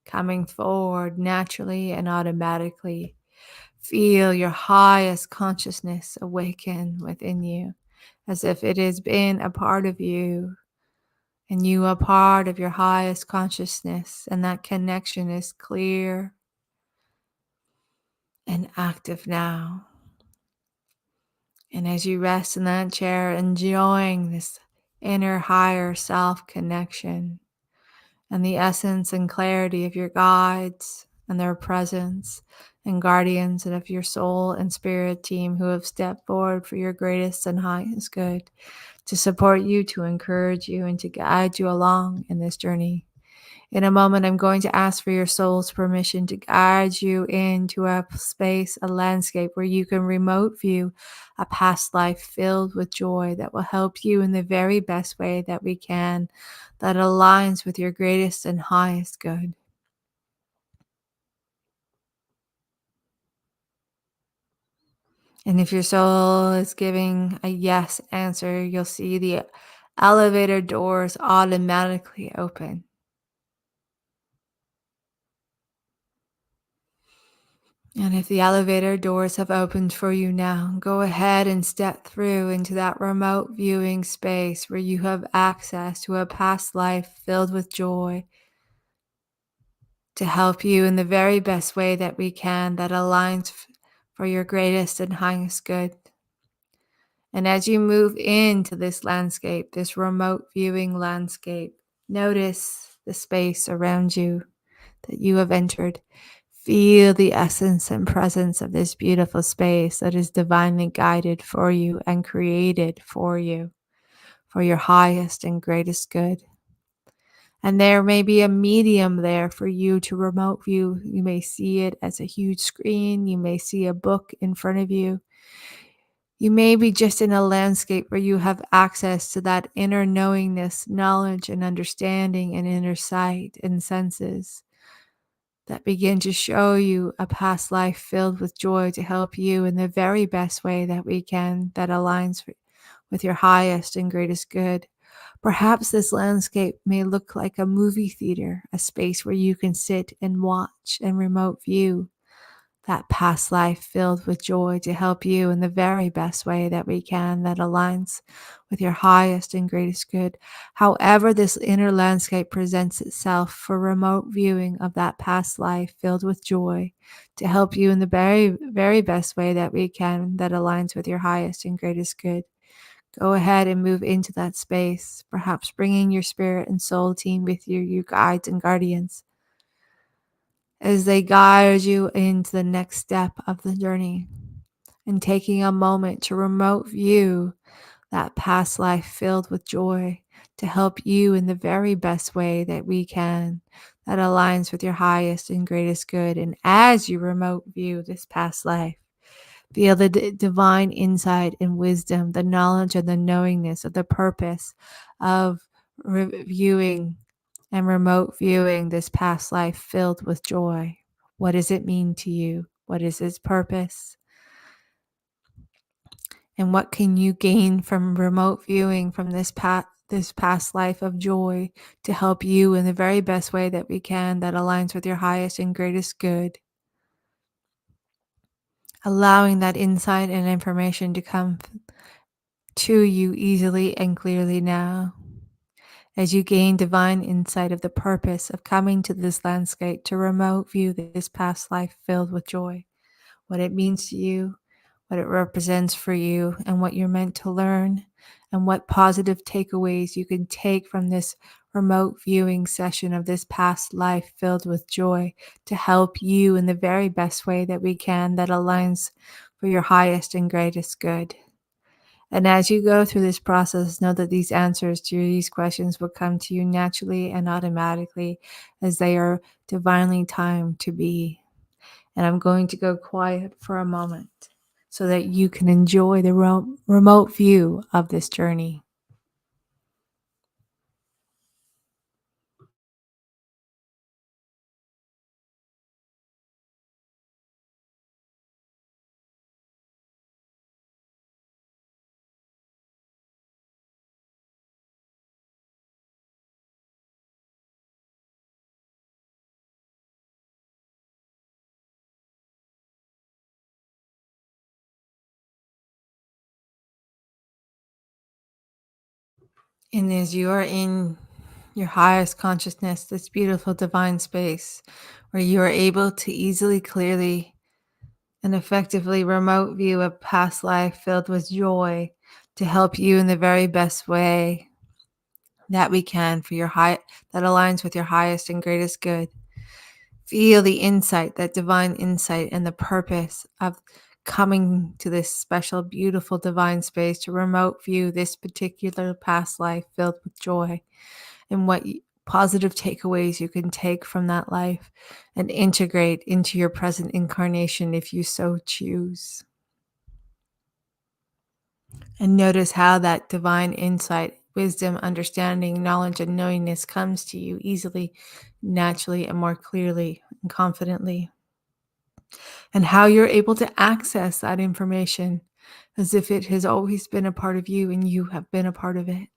coming forward naturally and automatically. Feel your highest consciousness awaken within you, as if it has been a part of you and you are part of your highest consciousness, and that connection is clear and active now. And as you rest in that chair, enjoying this inner higher self connection and the essence and clarity of your guides and their presence and guardians, and of your soul and spirit team who have stepped forward for your greatest and highest good, to support you, to encourage you, and to guide you along in this journey. In a moment, I'm going to ask for your soul's permission to guide you into a space, a landscape where you can remote view a past life filled with joy that will help you in the very best way that we can, that aligns with your greatest and highest good. And if your soul is giving a yes answer, you'll see the elevator doors automatically open. And if the elevator doors have opened for you now, go ahead and step through into that remote viewing space where you have access to a past life filled with joy to help you in the very best way that we can, that aligns for your greatest and highest good. And as you move into this landscape, this remote viewing landscape, notice the space around you that you have entered. Feel the essence and presence of this beautiful space that is divinely guided for you and created for you, for your highest and greatest good. And there may be a medium there for you to remote view. You may see it as a huge screen. You may see a book in front of you. You may be just in a landscape where you have access to that inner knowingness, knowledge, and understanding, and inner sight and senses that begin to show you a past life filled with joy to help you in the very best way that we can, that aligns with your highest and greatest good. Perhaps this landscape may look like a movie theater, a space where you can sit and watch and remote view that past life filled with joy to help you in the very best way that we can, that aligns with your highest and greatest good. However, this inner landscape presents itself for remote viewing of that past life filled with joy to help you in the very, very best way that we can, that aligns with your highest and greatest good. Go ahead and move into that space, perhaps bringing your spirit and soul team with you, your guides and guardians, as they guide you into the next step of the journey, and taking a moment to remote view that past life filled with joy to help you in the very best way that we can, that aligns with your highest and greatest good. And as you remote view this past life, feel the divine insight and wisdom, the knowledge and the knowingness of the purpose of reviewing and remote viewing this past life filled with joy. What does it mean to you? What is its purpose? And what can you gain from remote viewing from this past life of joy to help you in the very best way that we can, that aligns with your highest and greatest good? Allowing that insight and information to come to you easily and clearly now, as you gain divine insight of the purpose of coming to this landscape to remote view this past life filled with joy, what it means to you, what it represents for you, and what you're meant to learn, and what positive takeaways you can take from this remote viewing session of this past life filled with joy to help you in the very best way that we can, that aligns for your highest and greatest good. And as you go through this process, know that these answers to these questions will come to you naturally and automatically, as they are divinely timed to be. And I'm going to go quiet for a moment so that you can enjoy the remote view of this journey. And as you are in your highest consciousness, this beautiful divine space where you are able to easily, clearly, and effectively remote view a past life filled with joy to help you in the very best way that we can for your high, that aligns with your highest and greatest good. Feel the insight, that divine insight, and the purpose of coming to this special, beautiful divine space to remote view this particular past life filled with joy, and what positive takeaways you can take from that life and integrate into your present incarnation if you so choose. And notice how that divine insight, wisdom, understanding, knowledge, and knowingness comes to you easily, naturally, and more clearly and confidently. And how you're able to access that information as if it has always been a part of you and you have been a part of it.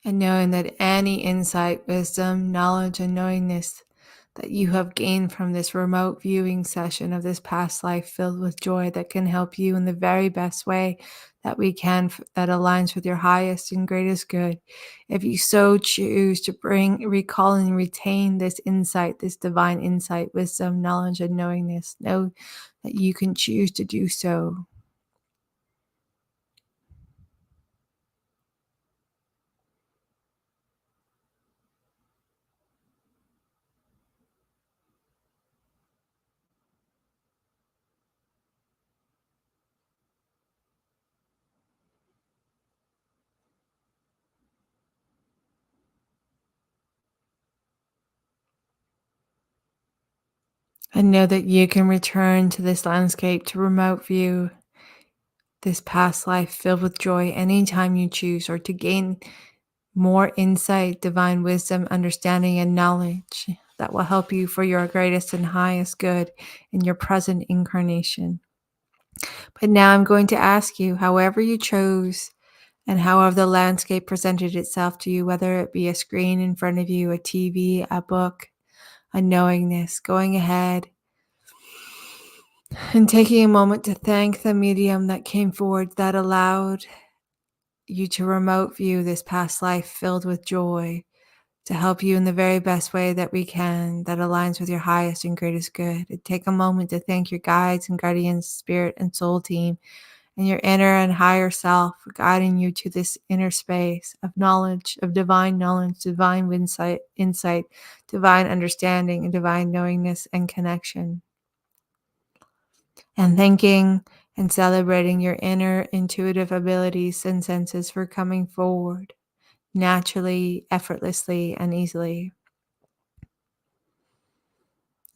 And knowing that any insight, wisdom, knowledge, and knowingness that you have gained from this remote viewing session of this past life filled with joy that can help you in the very best way that we can, that aligns with your highest and greatest good. If you so choose to recall and retain this insight, this divine insight, wisdom, knowledge, and knowingness, know that you can choose to do so. And know that you can return to this landscape to remote view this past life filled with joy anytime you choose, or to gain more insight, divine wisdom, understanding, and knowledge that will help you for your greatest and highest good in your present incarnation. But now I'm going to ask you, however you chose and however the landscape presented itself to you, whether it be a screen in front of you, a TV, a book, a knowingness, going ahead and taking a moment to thank the medium that came forward that allowed you to remote view this past life filled with joy, to help you in the very best way that we can, that aligns with your highest and greatest good. And take a moment to thank your guides and guardians, spirit and soul team, and your inner and higher self for guiding you to this inner space of knowledge, of divine knowledge, divine insight, divine understanding, and divine knowingness and connection. And thanking and celebrating your inner intuitive abilities and senses for coming forward naturally, effortlessly, and easily.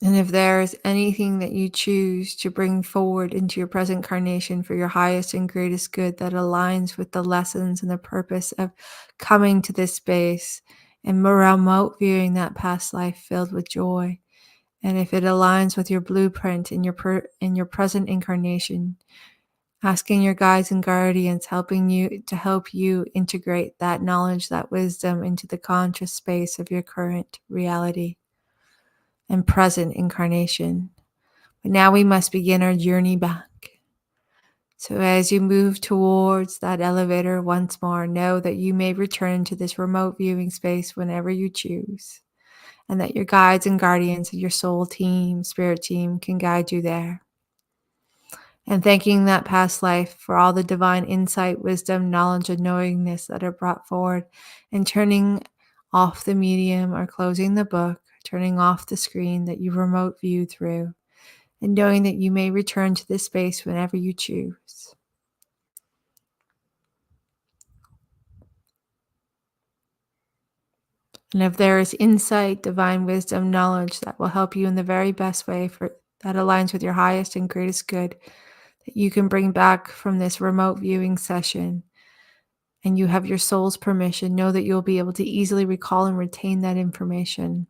And if there is anything that you choose to bring forward into your present incarnation for your highest and greatest good that aligns with the lessons and the purpose of coming to this space and remote viewing that past life filled with joy, and if it aligns with your blueprint in your present incarnation, asking your guides and guardians help you integrate that knowledge, that wisdom into the conscious space of your current reality and present incarnation. But now we must begin our journey back. So as you move towards that elevator once more, know that you may return to this remote viewing space whenever you choose, and that your guides and guardians of your soul team, spirit team can guide you there. And thanking that past life for all the divine insight, wisdom, knowledge, and knowingness that are brought forward, and turning off the medium or closing the book, turning off the screen that you remote view through, and knowing that you may return to this space whenever you choose. And if there is insight, divine wisdom, knowledge that will help you in the very best way that aligns with your highest and greatest good, that you can bring back from this remote viewing session, and you have your soul's permission, know that you'll be able to easily recall and retain that information.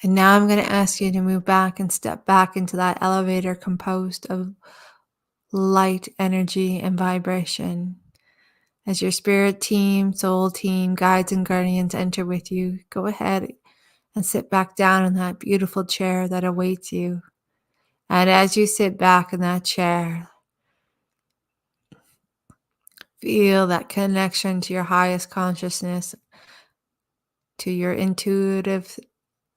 And now I'm going to ask you to move back and step back into that elevator composed of light, energy, and vibration. As your spirit team, soul team, guides, and guardians enter with you, go ahead and sit back down in that beautiful chair that awaits you. And as you sit back in that chair, feel that connection to your highest consciousness, to your intuitive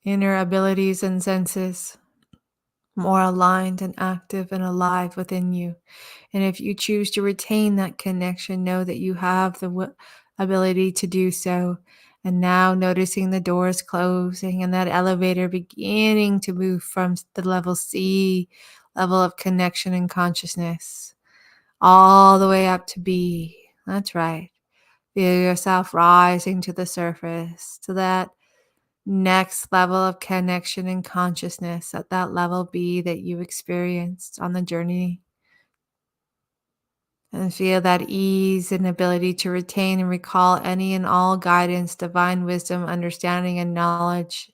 inner abilities and senses, more aligned and active and alive within you. And if you choose to retain that connection, know that you have the ability to do so. And now noticing the doors closing and that elevator beginning to move from the level C, level of connection and consciousness, all the way up to B. That's right. Feel yourself rising to the surface, to that next level of connection and consciousness, at that level B that you experienced on the journey. And feel that ease and ability to retain and recall any and all guidance, divine wisdom, understanding, and knowledge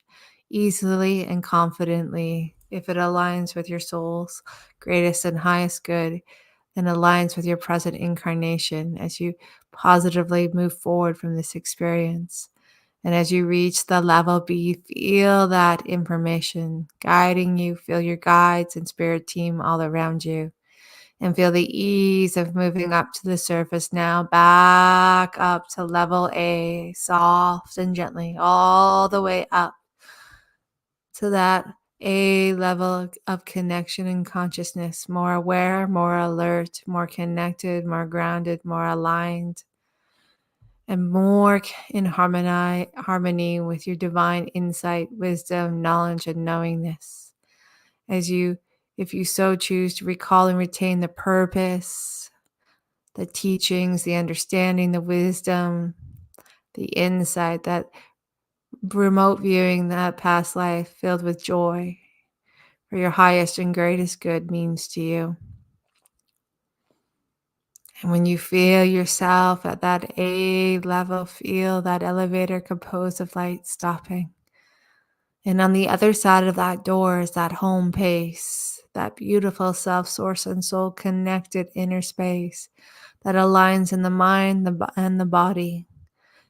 easily and confidently if it aligns with your soul's greatest and highest good and aligns with your present incarnation as you positively move forward from this experience. And as you reach the level B, feel that information guiding you, feel your guides and spirit team all around you. And feel the ease of moving up to the surface now, back up to level A, soft and gently, all the way up to that A level of connection and consciousness, more aware, more alert, more connected, more grounded, more aligned, and more in harmony with your divine insight, wisdom, knowledge, and knowingness. If you so choose to recall and retain the purpose, the teachings, the understanding, the wisdom, the insight that remote viewing that past life filled with joy for your highest and greatest good means to you. And when you feel yourself at that A level, feel that elevator composed of light stopping. And on the other side of that door is that home base, that beautiful self, source, and soul connected inner space that aligns in the mind and the body.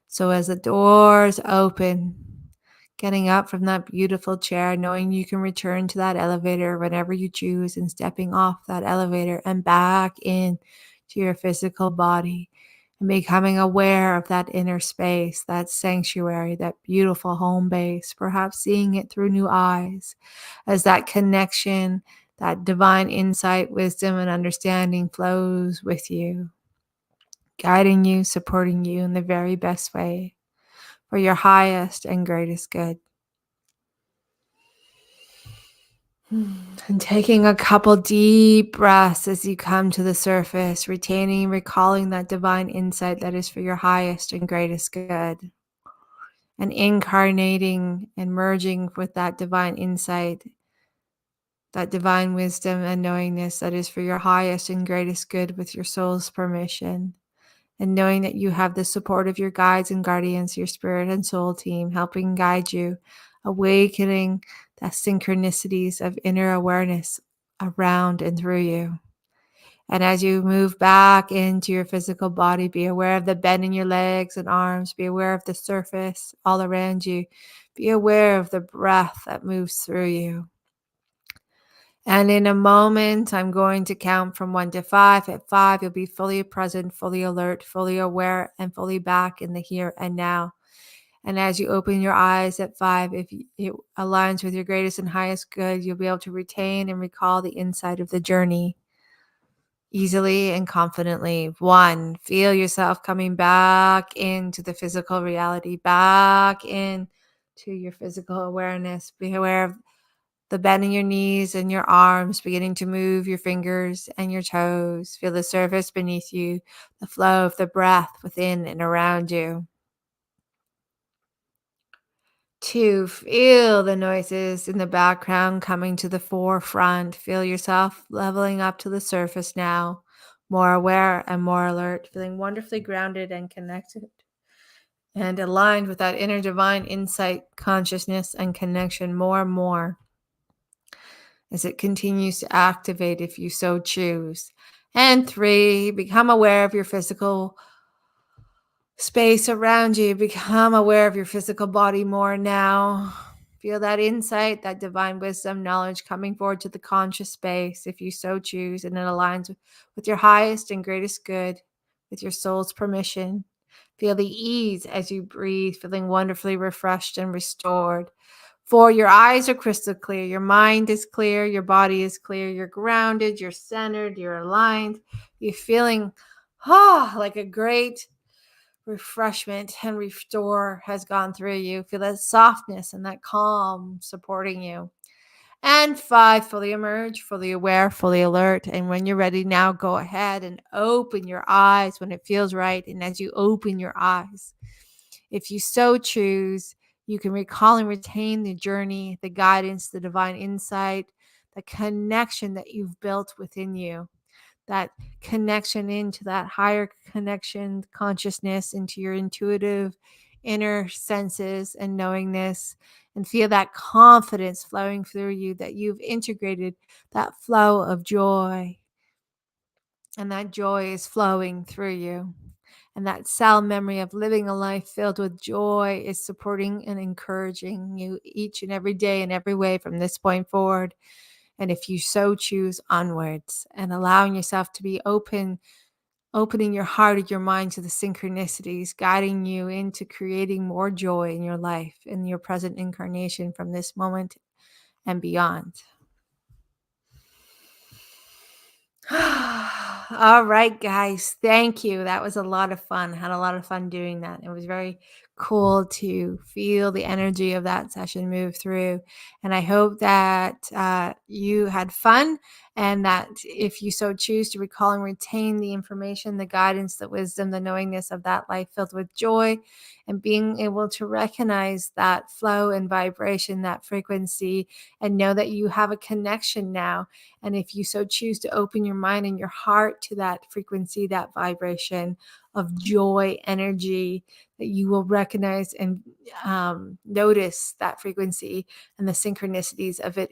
So as the doors open, getting up from that beautiful chair, knowing you can return to that elevator whenever you choose, and stepping off that elevator and back in to your physical body, and becoming aware of that inner space, that sanctuary, that beautiful home base, perhaps seeing it through new eyes as that connection, that divine insight, wisdom, and understanding flows with you, guiding you, supporting you in the very best way for your highest and greatest good. And taking a couple deep breaths as you come to the surface, retaining, recalling that divine insight that is for your highest and greatest good. And incarnating and merging with that divine insight, that divine wisdom and knowingness that is for your highest and greatest good with your soul's permission. And knowing that you have the support of your guides and guardians, your spirit and soul team, helping guide you, awakening the synchronicities of inner awareness around and through you. And as you move back into your physical body, be aware of the bend in your legs and arms. Be aware of the surface all around you. Be aware of the breath that moves through you. And in a moment, I'm going to count from 1 to 5. At 5, you'll be fully present, fully alert, fully aware, and fully back in the here and now. And as you open your eyes at 5, if it aligns with your greatest and highest good, you'll be able to retain and recall the insight of the journey easily and confidently. 1, feel yourself coming back into the physical reality, back in to your physical awareness. Be aware of the bend in your knees and your arms, beginning to move your fingers and your toes. Feel the surface beneath you, the flow of the breath within and around you. 2, feel the noises in the background coming to the forefront. Feel yourself leveling up to the surface now, more aware and more alert, feeling wonderfully grounded and connected and aligned with that inner divine insight, consciousness, and connection more and more as it continues to activate if you so choose. And 3, become aware of your physical space around you. Become aware of your physical body more now. Feel that insight, that divine wisdom, knowledge coming forward to the conscious space if you so choose, and it aligns with your highest and greatest good, with your soul's permission. Feel the ease as you breathe, feeling wonderfully refreshed and restored. 4, your eyes are crystal clear, your mind is clear, your body is clear, you're grounded, you're centered, you're aligned, you're feeling like a great refreshment and restore has gone through you. Feel that softness and that calm supporting you. And 5, fully emerge, fully aware, fully alert. And when you're ready now, go ahead and open your eyes when it feels right. And as you open your eyes, if you so choose, you can recall and retain the journey, the guidance, the divine insight, the connection that you've built within you, that connection into that higher connection, consciousness, into your intuitive inner senses and knowingness, and feel that confidence flowing through you that you've integrated that flow of joy, and that joy is flowing through you. And that cell memory of living a life filled with joy is supporting and encouraging you each and every day in every way from this point forward. And if you so choose, onwards, and allowing yourself to be open, opening your heart and your mind to the synchronicities, guiding you into creating more joy in your life, in your present incarnation from this moment and beyond. All right, guys. Thank you. That was a lot of fun. Had a lot of fun doing that. It was very cool to feel the energy of that session move through. And I hope that you had fun, and that if you so choose to recall and retain the information, the guidance, the wisdom, the knowingness of that life filled with joy, and being able to recognize that flow and vibration, that frequency, and know that you have a connection now. And if you so choose to open your mind and your heart to that frequency, that vibration of joy, energy, that you will recognize and notice that frequency and the synchronicities of it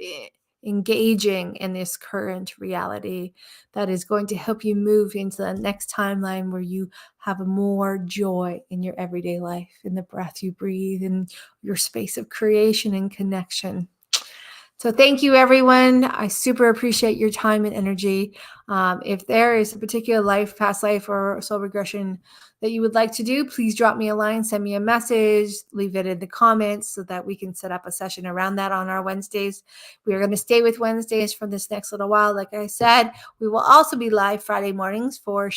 engaging in this current reality, that is going to help you move into the next timeline where you have more joy in your everyday life, in the breath you breathe, in your space of creation and connection. So thank you, everyone. I super appreciate your time and energy. If there is a particular life, past life, or soul regression that you would like to do, please drop me a line, send me a message, leave it in the comments so that we can set up a session around that on our Wednesdays. We are going to stay with Wednesdays for this next little while. Like I said, we will also be live Friday mornings for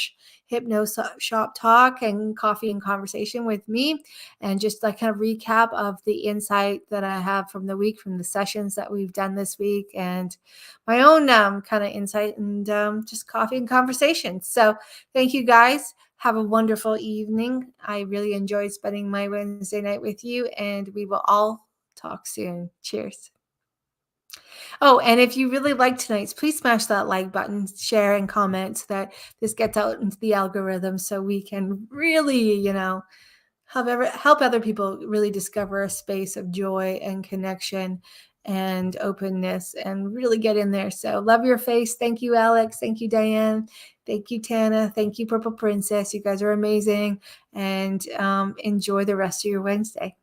Hypno Shop Talk and Coffee and Conversation with me, and just like kind of recap of the insight that I have from the week, from the sessions that we've done this week, and my own kind of insight, and just coffee and conversation. So thank you guys. Have a wonderful evening. I really enjoyed spending my Wednesday night with you, and we will all talk soon. Cheers. Oh, and if you really liked tonight's, please smash that like button, share, and comment so that this gets out into the algorithm, so we can really, help other people really discover a space of joy and connection and openness, and really get in there. So love your face. Thank you, Alex. Thank you, Diane. Thank you, Tana. Thank you, Purple Princess. You guys are amazing. And enjoy the rest of your Wednesday.